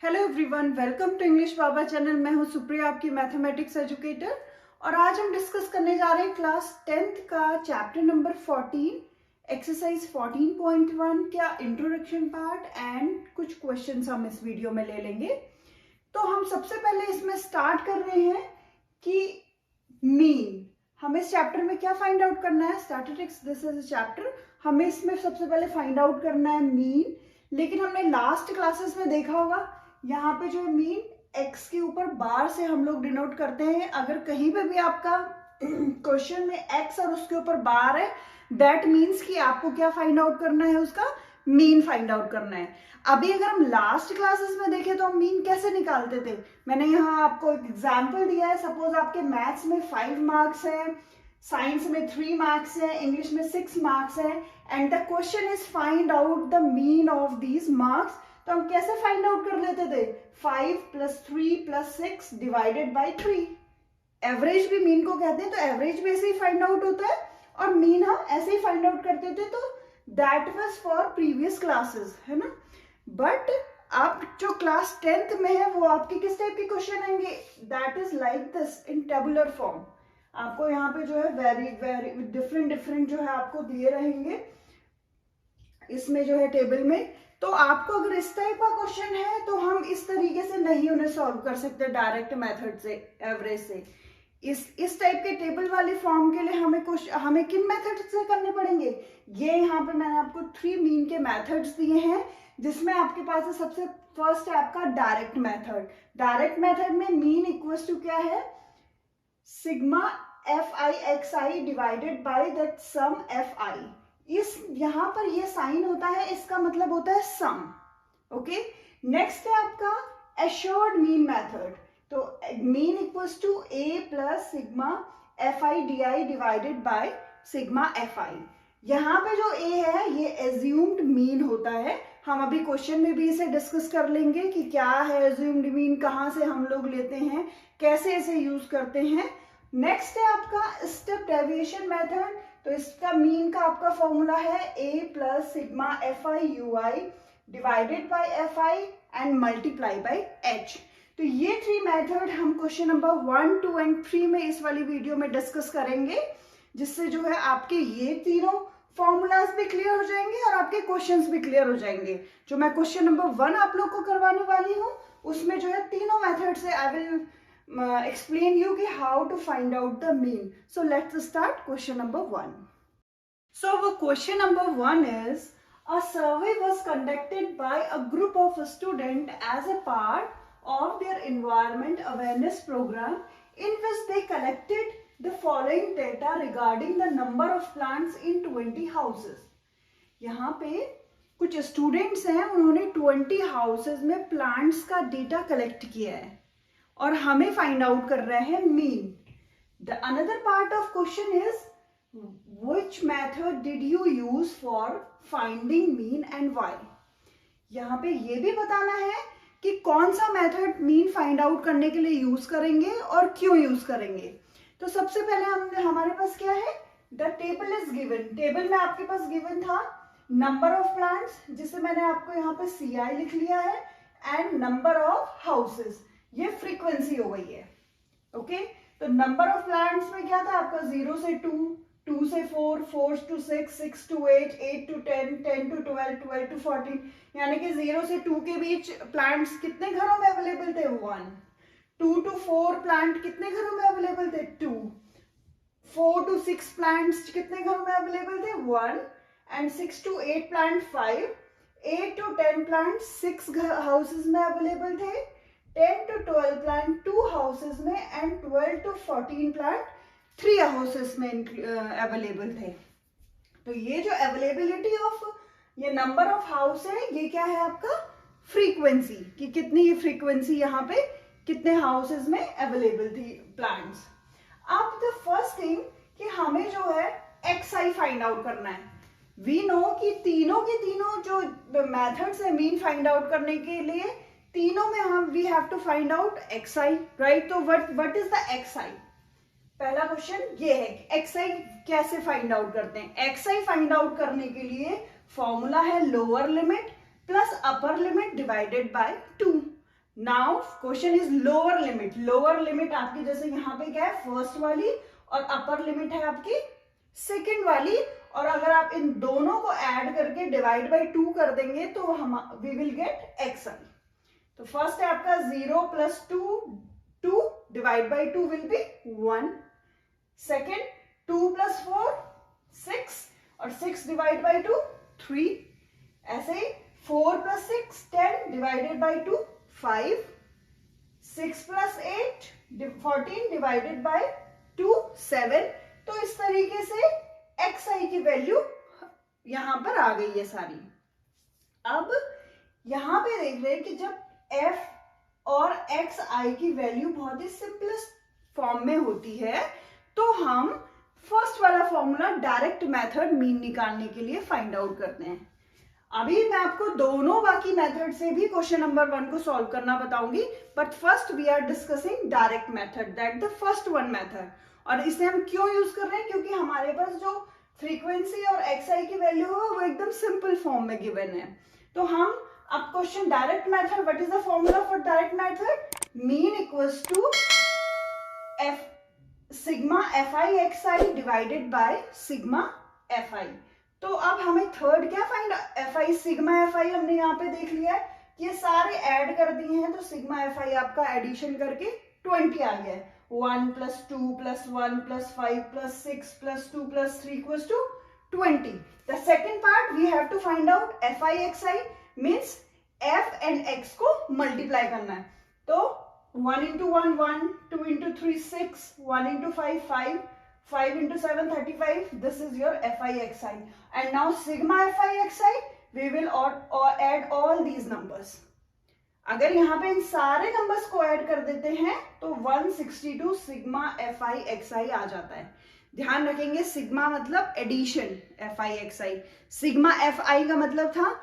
Hello everyone, welcome to English Baba channel. मैं हूं सुप्रिया, आपकी मैथमेटिक्स एजुकेटर। और आज हम डिस्कस करने जा रहे हैं क्लास 10th का चैप्टर नंबर 14, एक्सरसाइज 14.1 का इंट्रोडक्शन पार्ट एंड कुछ क्वेश्चंस हम इस वीडियो में ले लेंगे। तो हम सबसे पहले इसमें स्टार्ट कर रहे हैं कि मीन हमें इस चैप्टर में क्या फाइंड आउट करना है। Statistics this is a chapter, हमें इसमें सबसे पहले फाइंड आउट करना है मीन। लेकिन हमने लास्ट क्लासेस में देखा होगा यहाँ पे जो है मीन एक्स के ऊपर बार से हम लोग डिनोट करते हैं। अगर कहीं पे भी आपका क्वेश्चन में एक्स और उसके ऊपर बार है, दैट मीन्स कि आपको क्या फाइंड आउट करना है, उसका मीन फाइंड आउट करना है। अभी अगर हम लास्ट क्लासेस में देखें तो हम मीन कैसे निकालते थे, मैंने यहाँ आपको एक एग्जाम्पल दिया है। सपोज आपके मैथ्स में 5 मार्क्स है, साइंस में 3 मार्क्स है, इंग्लिश में 6 मार्क्स है and the question is find out the mean of these marks. तो हम कैसे फाइंड आउट कर लेते थे, 5 + 3 + 6 डिवाइडेड बाई 3। एवरेज भी मीन को कहते हैं, तो एवरेज भी ऐसे ही फाइंड आउट होता है और मीन हम ऐसे ही फाइंड आउट करते थे। तो that was for previous classes, है ना। बट आप जो क्लास 10th में है वो आपके किस टाइप के क्वेश्चन आएंगे, that is like this in tabular form. आपको यहाँ पे जो है वेरी वेरी डिफरेंट जो है आपको दिए रहेंगे इसमें जो है टेबल में। तो आपको अगर इस टाइप का क्वेश्चन है तो हम इस तरीके से नहीं उन्हें सॉल्व कर सकते डायरेक्ट मेथड से, एवरेज से। इस टाइप के टेबल वाले फॉर्म के लिए हमें किन मेथड से करने पड़ेंगे। ये यहाँ पे मैंने आपको 3 मीन के मेथड्स दिए हैं, जिसमें आपके पास है सबसे फर्स्ट है आपका डायरेक्ट मेथड। डायरेक्ट मेथड में मीन इक्वल्स टू क्या है, sigma fi(xi) divided by that sum fi। इस यहां पर ये साइन होता है, इसका मतलब होता है सम। ओके, नेक्स्ट है आपका एश्योर्ड मीन मेथड। तो mean equals to a plus sigma fi(di) divided by sigma fi। यहाँ पे जो a है ये एज्यूम्ड मीन होता है। हम अभी क्वेश्चन में भी इसे डिस्कस कर लेंगे कि क्या है एज्यूम्ड मीन, कहाँ से हम लोग लेते हैं, कैसे इसे यूज करते हैं। नेक्स्ट है आपका स्टेप डेविएशन मेथड। तो इसका मीन का आपका फॉर्मूला है a plus sigma fi(ui) divided by fi and multiply by h। तो ये 3 मेथड हम क्वेश्चन नंबर 1, 2 एंड 3 में इस वाली वीडियो में डिस्कस करेंगे, जिससे जो है आपके ये तीनों फॉर्मूलाज भी क्लियर हो जाएंगे और आपके क्वेश्चंस भी क्लियर हो जाएंगे। जो मैं क्वेश्चन नंबर 1 आप लोग को करवाने वाली हूँ उसमें जो है तीनों मेथड से I will explain you how to find out the mean. So let's start question number 1. So the question number 1 is, a survey was conducted by a group of students as a part of their environment awareness program, in which they collected the following data regarding the number of plants in 20 houses. यहाँ पे कुछ students हैं, उन्होंने 20 houses में plants का data collect किया है और हमें फाइंड आउट कर रहे हैं mean. The another part of question is which method did you use for finding mean and why. यहाँ पे ये भी बताना है कि कौन सा मेथड मीन फाइंड आउट करने के लिए यूज करेंगे और क्यों यूज करेंगे। तो सबसे पहले हमारे पास क्या है, the table is given. Table में आपके पास गिवन था नंबर ऑफ प्लांट्स, जिसे मैंने आपको यहाँ पे CI लिख लिया है, एंड नंबर ऑफ हाउसेस, ये फ्रीक्वेंसी हो गई है। ओके, तो नंबर ऑफ प्लांट्स में क्या था आपका 0 से 2, 2 से 4, 4 to 6, 6 to 8, 8 to 10, 10 to 12, 12 to 14। यानी कि 0 से 2 के बीच प्लांट्स कितने घरों में अवेलेबल थे, 1। 2 to 4 प्लांट कितने घरों में अवेलेबल थे, 2। 4 to 6 प्लांट्स कितने घरों में अवेलेबल थे, 1। And 6 to 8 plant 5। 8 to 10 plant 6 houses में अवेलेबल थे। 10 to 12 प्लांट 2 हाउसेज में एंड 12 to 14 प्लांट 3 हाउसेज में अवेलेबल थे। तो ये जो अवेलेबिलिटी ऑफ ये नंबर ऑफ हाउस है, ये क्या है आपका फ्रीक्वेंसी, कि कितनी फ्रीक्वेंसी यहाँ पे कितने हाउसेज में अवेलेबल थी प्लांट्स। अब द फर्स्ट थिंग कि हमें जो है xi फाइंड आउट करना है। वी नो कि तीनों के तीनों जो मेथड्स है मीन फाइंड आउट करने के लिए, तीनों में हम we have to find out xi, right. तो व्हाट इज द xi। पहला क्वेश्चन ये है कि xi कैसे फाइंड आउट करते हैं। xi फाइंड आउट करने के लिए फॉर्मूला है lower limit plus upper limit divided by 2। Now question is lower limit. Lower limit आपकी जैसे यहाँ पे क्या है, फर्स्ट वाली, और अपर लिमिट है आपकी सेकेंड वाली. और अगर आप इन दोनों को ऐड करके डिवाइड बाई 2 कर देंगे तो हम वी विल गेट xi. तो फर्स्ट है आपका 0 plus 2 divide by 2 will be 1. Second 2 plus 4 6 और 6 डिवाइड बाई 2 3. ऐसे ही 4 plus 6 10 divided by 2 5. 6 plus 8 14 divided by 2 7. तो इस तरीके से xi की वैल्यू यहां पर आ गई है सारी. अब यहां पे देख रहे हैं कि जब f और xi की वैल्यू बहुत ही सिंपलेस्ट फॉर्म में होती है तो हम फर्स्ट वाला फॉर्मूला डायरेक्ट मेथड मीन निकालने के लिए फाइंड आउट करते हैं. अभी मैं आपको दोनों बाकी मेथड से भी क्वेश्चन नंबर 1 को सॉल्व करना बताऊंगी, but first we are discussing direct method, that the first one method. और इसे हम क्यों यूज कर रहे हैं, क्योंकि हमारे पास जो फ्रीक्वेंसी और xi की वैल्यू है वो एकदम सिंपल फॉर्म में गिवन है. तो हम अब question direct method, what is the formula for direct method, mean equals to sigma fi xi divided by sigma fi. तो अब हमें थर्ड क्या फाइंड, fi सिग्मा fi हमने यहाँ पे देख लिया है, ये सारे ऐड कर दिए हैं तो सिग्मा fi आपका एडिशन करके 20 आ गया है. 1 plus 2 plus 1 plus 5 plus 6 plus 2 plus 3 equals to 20. The second part we have to find out fi xi, means f and x को मल्टीप्लाई करना है. तो 1 into 1 1, 2 into 3 6, 1 into 5 5, 5 into 7 35. This is your fi xi. And now sigma fi xi we will add all these numbers. अगर यहाँ पे इन सारे numbers को add कर देते हैं तो 162 सिग्मा fi xi आ जाता है. ध्यान रखेंगे सिग्मा मतलब addition, fi xi. Sigma fi का मतलब था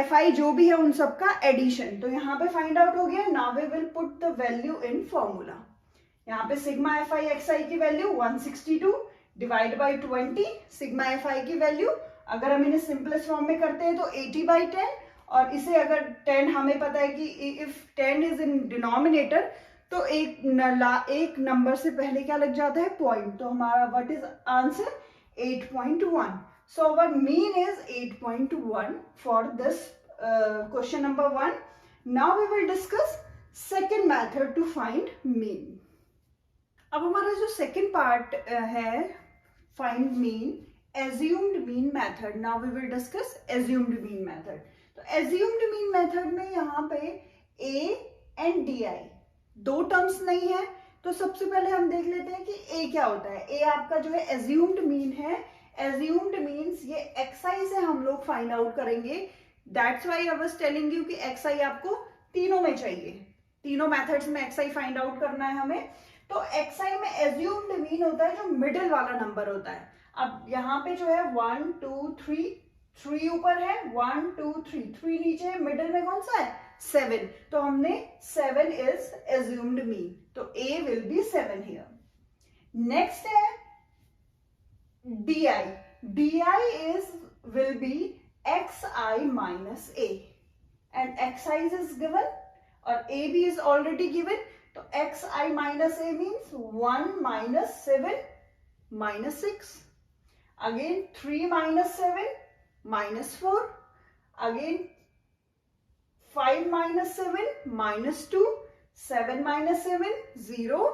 fi जो भी है उन सबका एडिशन. तो यहाँ पे फाइंड आउट हो गया. Now we will put the value in formula. यहाँ पे सिग्मा fi xi की value 162 divide by 20. Sigma fi की वैल्यू अगर हम इन्हें सिंपलेस्ट फॉर्म में करते हैं तो 80/10. और इसे अगर 10 हमें पता है कि इफ 10 इज इन डिनोमिनेटर तो एक नंबर से पहले क्या लग जाता है, पॉइंट. तो हमारा what is answer 8.1. So our mean is 8.1 for this question number 1. Now we will discuss second method to find mean. अब हमारा जो second part है find mean, assumed mean method. Now we will discuss assumed mean method. तो assumed mean method में यहाँ पे a and di दो terms नहीं है. तो सबसे पहले हम देख लेते हैं कि a क्या होता है. a आपका जो है assumed mean है. assumed means ये xi से हम लोग फाइंड आउट करेंगे. That's why I was telling you कि xi आपको तीनों में चाहिए, तीनों मेथड्स में xi फाइंड आउट करना है हमें. तो xi में assumed mean होता है जो मिडिल वाला नंबर होता है. अब यहाँ पे जो है 1 2 3, 3 ऊपर है, 1 2 3, 3 नीचे है, मिडिल में कौन सा है 7. तो हमने 7 इज assumed mean. तो a will be 7 here. Next है di. di will be xi minus a, and xi is given or ab is already given. So xi minus a means 1 minus 7 minus 6. Again 3 minus 7 minus 4. Again 5 minus 7 minus 2. 7 minus 7 0.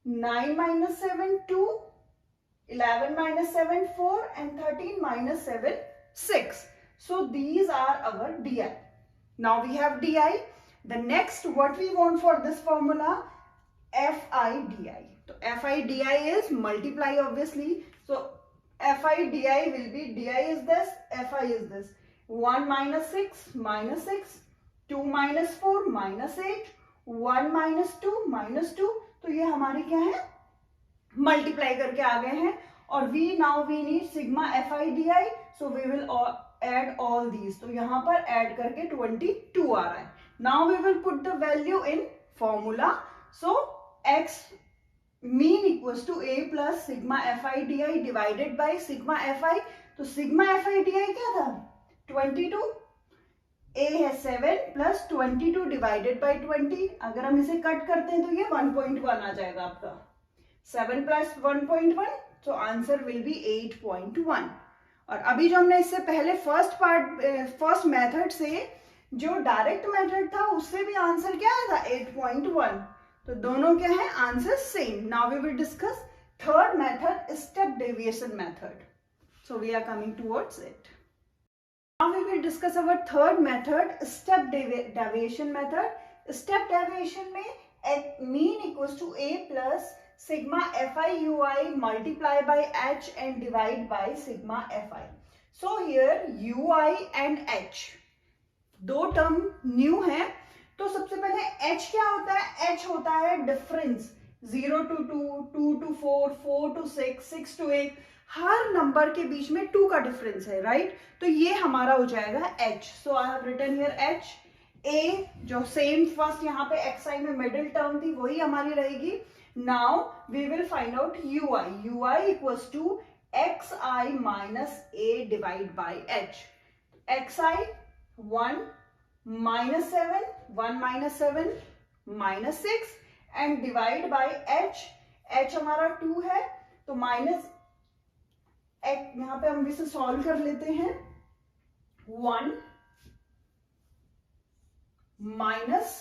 9 minus 7 2. 11 minus 7 4 and 13 minus 7 6. So these are our di. Now we have di. The next what we want for this formula, fi di. So fi di is multiply obviously. So fi di will be, di is this, fi is this. 1 minus 6 minus 6, 2 minus 4 minus 8, 1 minus 2 minus 2. तो ये हमारे क्या है, multiply करके आ गए हैं. और we now we need sigma fi di. So we will add all these. तो यहाँ पर ऐड करके 22 आ रहा है. Now we will put the value in formula. So x mean equals to a plus sigma fi di divided by sigma fi. तो sigma fi di क्या था 22. a है 7 प्लस 22 डिवाइडेड बाई 20। अगर हम इसे कट करते हैं तो ये 1.1 आ जाएगा आपका। 7 प्लस 1.1, तो आंसर विल बी 8.1। और अभी जो हमने इससे पहले फर्स्ट मेथड से जो डायरेक्ट मेथड था उससे भी आंसर क्या आया था 8.1। तो दोनों क्या है answer same. Now we will discuss third method, step deviation method. So we are coming towards it. Now we will discuss our third method, step deviation method. Step deviation में mean equals to a plus sigma fi ui multiply by h and divide by sigma fi. So here ui and h दो term new है। तो सबसे पहले h क्या होता है? h होता है difference 0 to 2, 2 to 4, 4 to 6, 6 to 8, her number के बीच में 2 का डिफरेंस है, राइट? तो ये हमारा हो जाएगा h। So I have written here h। a जो सेम फर्स्ट यहाँ पे xi में मिडिल टर्म थी वही हमारी रहेगी। Now we will find out ui equals to xi minus a divide by h। xi 1 minus 7, 1 minus 7 minus 6 and divide by h हमारा 2 है, तो माइनस यहाँ पे हम इसे सॉल्व कर लेते हैं। 1 minus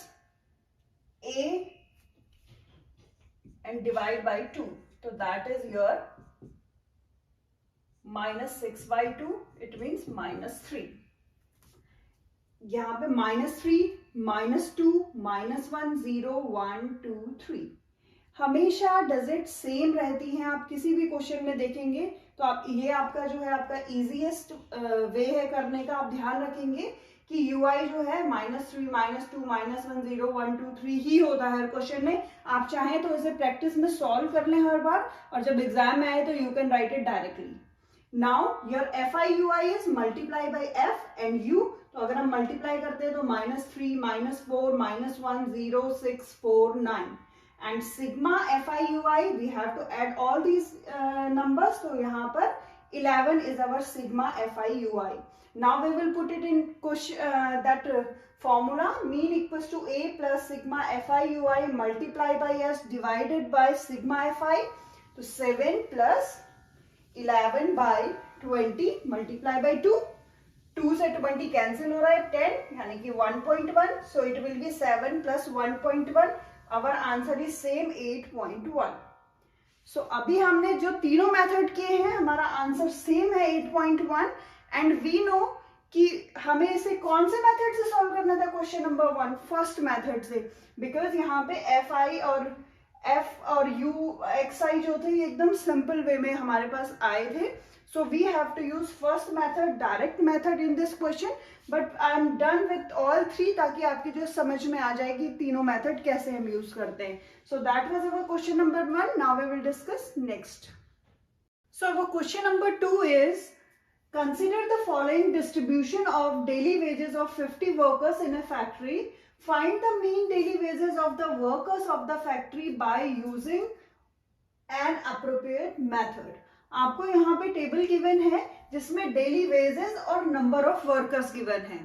a and divide by 2, तो that is your minus 6 by 2, it means minus 3। यहाँ पे -3, -2, -1, 0, 1, 2, 3 हमेशा डिजिट सेम रहती हैं। आप किसी भी क्वेश्चन में देखेंगे तो आप ये आपका जो है आपका इजीएस्ट वे है करने का। आप ध्यान रखेंगे कि ui जो है -3, -2, -1, 0, 1, 2, 3 ही होता है हर क्वेश्चन में। आप चाहें तो इसे प्रैक्टिस में सॉल्व कर लें हर बार, और जब एग्जाम में आए तो you can write it directly. Now your fi ui is multiply by f and u। तो अगर हम मल्टीप्लाई करते हैं तो -3, -4, -1, 0, 6, 4, 9 and sigma fi ui we have to add all these numbers. तो यहाँ पर 11 is our sigma fi ui. Now we will put it in that formula, mean equals to a plus sigma fi ui multiply by s divided by sigma fi. तो 7 plus 11 by 20 multiply by 2, 2 से 20 cancel हो रहा है, 10 यानी कि 1.1, so it will be 7 plus 1.1. Our answer is same 8.1. So अभी हमने जो तीनों मेथड किए हैं हमारा आंसर सेम है 8.1 एंड वी नो कि हमें इसे कौन से मेथड से सॉल्व करना था क्वेश्चन नंबर 1, फर्स्ट मेथड से, बिकॉज यहाँ पे fi और f और u xi जो थे ये एकदम सिंपल वे में हमारे पास आए थे। So we have to use first method, direct method in this question, but I am done with all three ताकि आपकी जो समझ में आ जाएगी तीनों मेथड कैसे हम यूज करते हैं। So that was our question number 1. Now we will discuss next. So our question number 2 is, consider the following distribution of daily wages of 50 workers in a factory. Find the mean daily wages of the workers of the factory by using an appropriate method. आपको यहाँ पे table given है जिसमें daily wages और number of workers given है।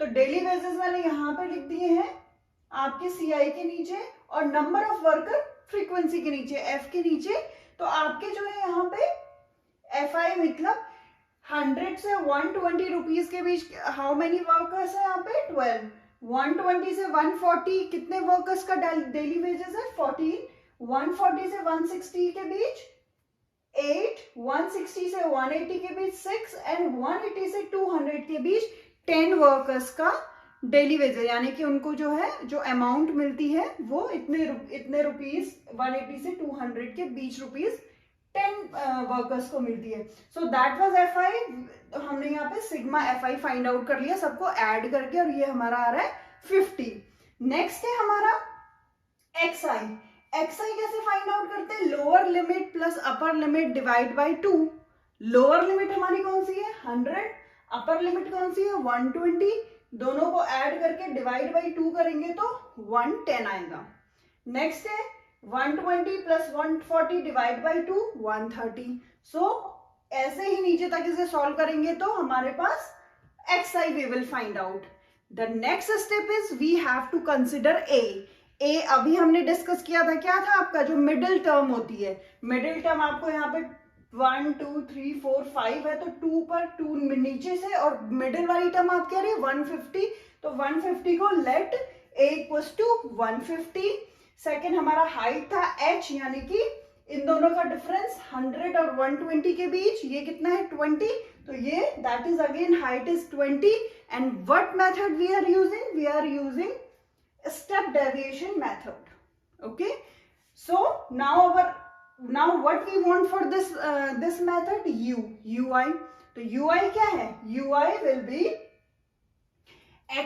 तो daily wages वाले यहाँ पे लिख दिए हैं आपके CI के नीचे, और नंबर ऑफ वर्कर फ्रीक्वेंसी के नीचे F के नीचे। तो आपके जो है यहाँ पे FI मतलब 100 से 120 रुपीज के बीच हाउ मेनी वर्कर्स है यहाँ पे 12। 120 से 140 कितने वर्कर्स का डेली वेजेस है 14। 140 से 160 के बीच 8, 160 से 180 के बीच 6 एंड 180 से 200 के बीच 10 वर्कर्स का डेली वेजेस, यानी कि उनको जो है जो अमाउंट मिलती है वो इतने रुपीस 180 से 200 के बीच रुपीस 10 वर्कर्स को मिलती है। So that was FI। हमने यहाँ पे सिग्मा FI फाइंड आउट कर लिया सबको ऐड करके, और ये हमारा आ रहा है 50। नेक्स्ट है हमारा XI। XI कैसे फाइंड आउट करते हैं? Lower limit plus upper limit divide by 2। Lower limit हमारी कौन सी है 100, अपर लिमिट कौन सी है 120, दोनों को ऐड करके डिवाइड बाय 2 करेंगे तो 110 आएगा। नेक्स्ट है 120 प्लस 140 डिवाइड बाय 2 130। सो ऐसे ही नीचे तक इसे सॉल्व करेंगे तो हमारे पास XI we will find out. The next step is we have to consider A अभी हमने डिस्कस किया था, क्या था आपका जो मिडिल टर्म होती है, मिडिल टर्म आपको यहाँ पे 1 2 3 4 5 है, तो 2 पर 2 नीचे से, और मिडिल वाली टर्म आप कह रहे हैं 150, तो 150 को let a equals to 150। Second हमारा हाइट था h, यानी कि इन दोनों का डिफरेंस 100 और 120 के बीच, ये कितना है 20, तो ये that is again height is 20। And what method we are using, we are using step deviation method. Okay, so now what we want for this method, ui, तो ui क्या है, ui will be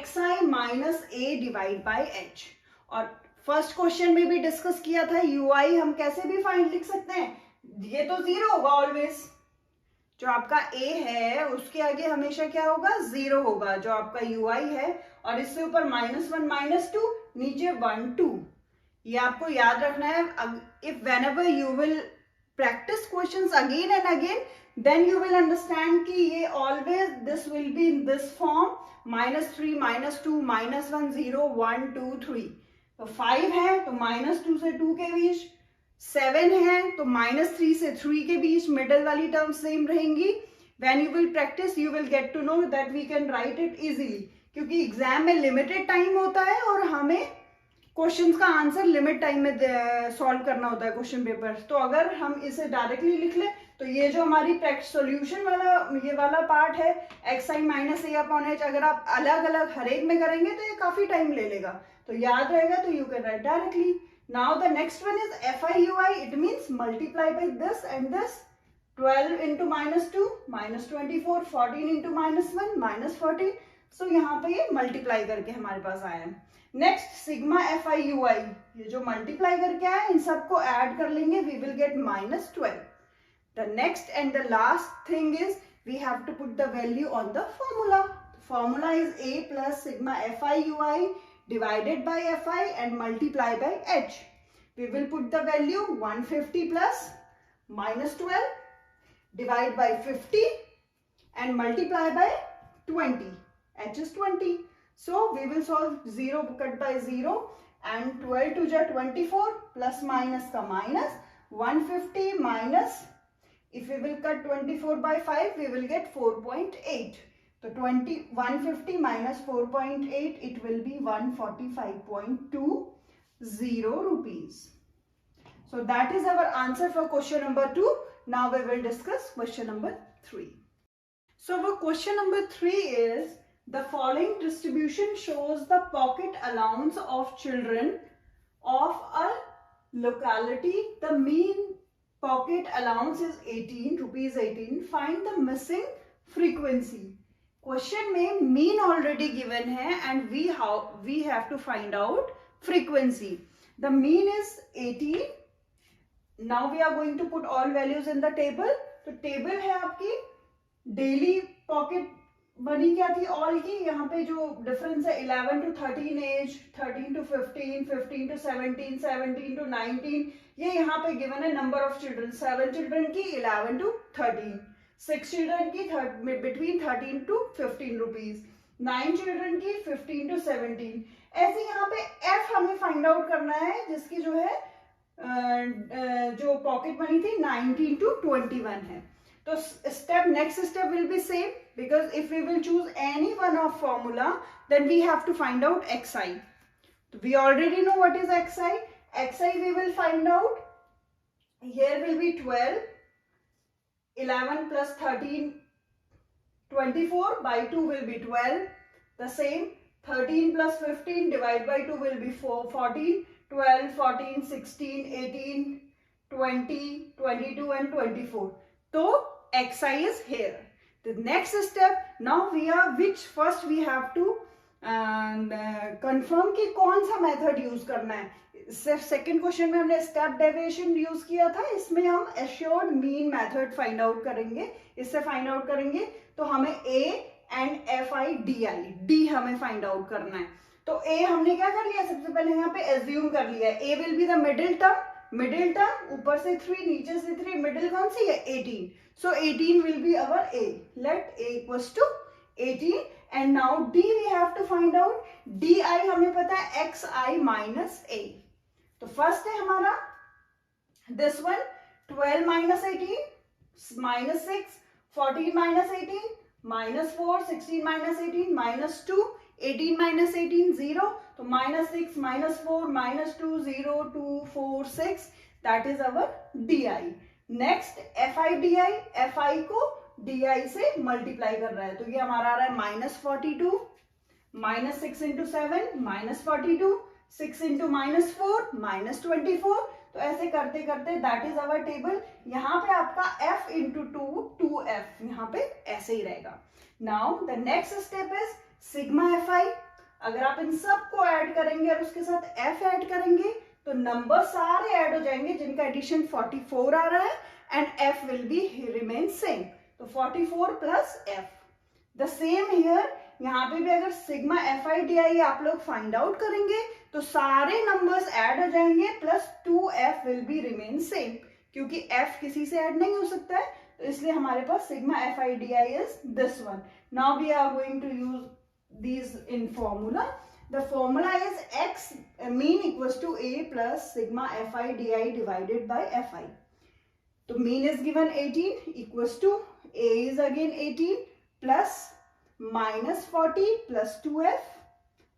xi minus a divide by h। और first question में भी discuss किया था ui हम कैसे भी फाइंड लिख सकते हैं, ये तो 0 होगा ऑलवेज, जो आपका a है उसके आगे हमेशा क्या होगा, 0 होगा जो आपका ui है, और इससे ऊपर -1 -2 नीचे 1 2। ये आपको याद रखना है। If whenever you will practice questions again and again, then you will understand कि ये always this will be in this form, -3 -2 -1 0 1 2 3। तो 5 है तो -2 से 2 के बीच, 7 है तो -3 से 3 के बीच, मिडल वाली टर्म सेम रहेंगी। When you will practice you will get to know that we can write it easily, क्योंकि एग्जाम में लिमिटेड टाइम होता है और हमें क्वेश्चंस का आंसर लिमिट टाइम में सॉल्व करना होता है क्वेश्चन पेपर। तो अगर हम इसे डायरेक्टली लिख लें तो ये जो हमारी सॉल्यूशन वाला ये वाला पार्ट है xi minus a upon h, अगर आप अलग अलग हर एक में करेंगे तो ये काफी टाइम ले लेगा, तो याद रहेगा, तो you can write directly. Now the next one is fi ui, it means multiply by this and this, 12 into -2 -24, 14 into -1 -14, सो यहाँ पे ये मल्टीप्लाई करके हमारे पास आया है। नेक्स्ट सिग्मा fi ui, ये जो मल्टीप्लाई करके आया इन सबको ऐड कर लेंगे, we will get -12। The next and the last thing is we have to put the value on the formula. Formula is a plus sigma fi ui divided by fi and multiply by h. We will put the value 150 plus -12 divide by 50 and multiply by 20. H is 20. So we will solve 0 cut by 0 and 12 to ja 24 plus minus ka minus 150 minus, if we will cut 24 by 5 we will get 4.8. So 150 minus 4.8 it will be 145.20 rupees. So that is our answer for question number 2. Now we will discuss question number 3. So our question number 3 is, the following distribution shows the pocket allowance of children of a locality. The mean pocket allowance is 18 rupees 18. Find the missing frequency. Question में mean already given है and we have to find out frequency. The mean is 18। Now we are going to put all values in the table. तो table है आपकी daily pocket money क्या थी all की, यहाँ पे जो डिफरेंस है 11 to 13 as, 13 to 15, 15 to 17, 17 to 19, ये यहाँ पे गिवन है नंबर ऑफ चिल्ड्रन, 7 चिल्ड्रन की 11 to 13, 6 चिल्ड्रन की बिटवीन 13 to 15 रुपीज, 9 चिल्ड्रन की 15 to 17। ऐसे यहाँ पे एफ हमें फाइंड आउट करना है जिसकी जो है जो पॉकेट मनी थी 19 to 21 है। तो step next step will be same, because if we will choose any one of formula then we have to find out xi. We already know what is xi. Xi we will find out, here will be 12, 11 plus 13 24 by 2 will be 12, the same 13 plus 15 divided by 2 will be 14, 12 14 16 18 20 22 and 24. So xi is here. The next step, now we are first we have to confirm कि कौन सा method use करना है। Second question में हमने step deviation use किया था, इसमें हम assured mean method find out करेंगे। इससे फाइंड आउट करेंगे तो हमें a एंड fi d हमें फाइंड आउट करना है। तो a हमने क्या कर लिया, सबसे पहले यहाँ पे एज्यूम कर लिया है a will be the middle term, ऊपर से 3 नीचे से 3, मिडिल कौन सी है 18, so 18 will be our a, let a equals to 18 and now D we have to find out. D I हमें पता है एक्स आई माइनस ए. तो फर्स्ट है हमारा this one 12 minus 18 minus 6, 14 minus 18 minus 4, 16 minus 18 minus 2, 18 minus 18 0. तो minus 6 minus 4 minus 2 0 2 4 6. That is our D I. Next F I D I. F I को D I से multiply कर रहा है, तो ये हमारा आ रहा है minus 42 minus 6 into 7 minus 42, 6 into minus 4 minus 24. तो ऐसे करते करते दैट इज अवर टेबल. यहाँ पे आपका f इंटू 2f यहाँ पे ऐसे ही रहेगा. Now the next step is sigma F आई. अगर आप इन सब को ऐड करेंगे और उसके साथ f ऐड करेंगे तो नंबर सारे ऐड हो जाएंगे जिनका एडिशन 44 आ रहा है and f will be remain same. तो 44 plus f. The same here. यहाँ पे भी अगर सिग्मा एफ आई डी आई आप लोग फाइंड आउट करेंगे तो सारे नंबर्स ऐड हो जाएंगे plus 2f will be remain same, क्योंकि f किसी से ऐड नहीं हो सकता है. तो इसलिए हमारे पास sigma F I D I is this one. Now we are going to use these in formula. The formula is x mean equals to a plus sigma fi di divided by fi. So mean is given 18 equals to a is again 18 plus minus 40 plus 2f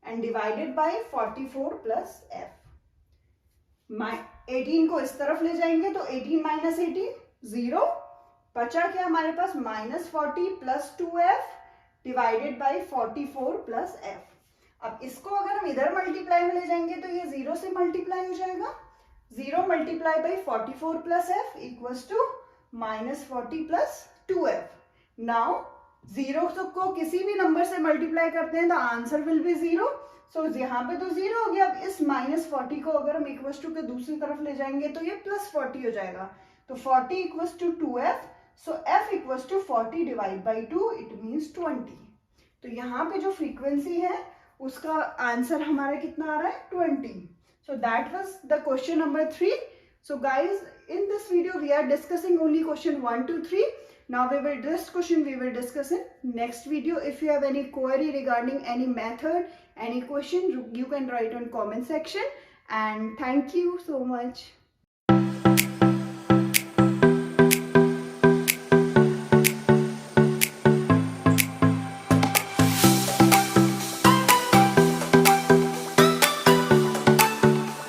and divided by 44 plus f. 18 को इस तरफ ले जाएंगे तो 18 minus 18 0. बचा क्या हमारे पास minus 40 plus 2f divided by 44 plus f. अब इसको अगर हम इधर मल्टीप्लाई में ले जाएंगे तो ये 0 से मल्टीप्लाई हो जाएगा. 0 multiply by 44 plus f equals to minus 40 plus 2f. Now 0 को किसी भी नंबर से मल्टीप्लाई करते हैं तो आंसर विल बी 0. सो यहाँ पे तो 0 हो गया. अब इस माइनस 40 को अगर हम इक्वल्स टू के दूसरी तरफ ले जाएंगे तो ये प्लस 40 हो जाएगा. तो 40 equals to 2f. So f equals to 40 divide by 2 it means 20. तो यहाँ पे जो फ्रीक्वेंसी है उसका आंसर हमारा कितना आ रहा है 20. So that was the question number 3. So guys, in this video we are discussing only question 1 to 3. Now this question we will discuss in next video. If you have any query regarding any method, any question, you can write on comment section. And thank you so much.